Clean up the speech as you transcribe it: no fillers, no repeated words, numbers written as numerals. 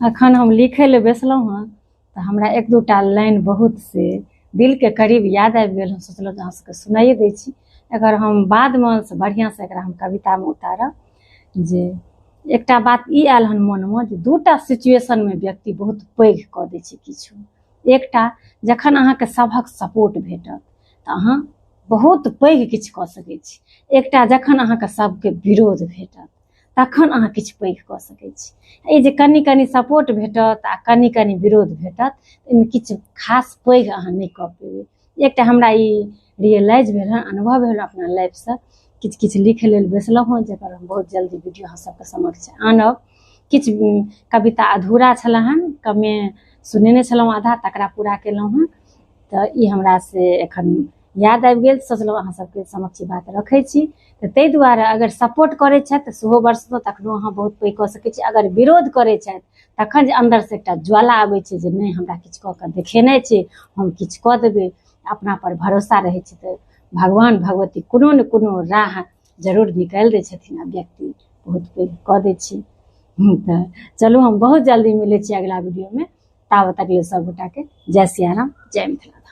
अखन हम लिखे ले बैसलहुँ हँ तो हमरा एक दूटा लाइन बहुत से दिल के करीब याद आबि गेल। हम सोचलहुँ अहाँ सबके सुनाइए दै छी। एकर हम बादमे से बढ़िआँ से एकरा हम कवितामे उतारब। जे एकटा बात ई आयल हन मनमे जे दूटा सिचुएशनमे व्यक्ति बहुत पैघ कऽ दै छै किछु। एकटा जखन अहाँके सभक सपोर्ट भेटत तऽ अहाँ बहुत पैघ किछु कऽ सकै छी। एकटा जखन अहाँके सबके विरोध भेटत तखन अहाँ किछु पैघ कऽ सकै छी। ई जे कनि कनि सपोर्ट भेटत आ कनि कनि विरोध भेटत एहिमे किछु खास पैघ अहाँ नहि कऽ पेबै। एकटा हमरा ई रियलाइज भेल हँ, अनुभव भेल अपना लाइफसँ। किछु किछु लिखै लेल बैसलहुँ हँ जकर हम बहुत जल्दी वीडियो अहाँ सबके समक्ष आनब। किछु कविता अधूरा छलै हन, कमे सुनेने छलहुँ आधा, तकरा पूरा केलहुँ हँ। तऽ ई हमरा से एखन याद आबि गेल, सोचलहुँ अहाँ सबके समक्ष ई बात रखै छी। तऽ ताहि दुआरे अगर सपोर्ट करै छथि तऽ सेहो वर्षसँ तखनो अहाँ बहुत पैघ कऽ सकै छी। अगर विरोध करै छथि तखन जे अन्दरसँ एकटा ज्वाला आबै छै जे नहि हमरा किछु कऽ कऽ देखेनाइ छै, हम किछु कऽ देबै। अपना पर भरोसा रहै छै तऽ भगवान भगवती कोनो ने कोनो राह जरूर निकालि दै छथिन आ व्यक्ति बहुत पैघ कऽ दै छै। तऽ चलू हम बहुत जल्दी मिलै छी अगिला वीडियोमे। ताबत तक लेल सब गोटाके जय सिया राम, जय मिथिला।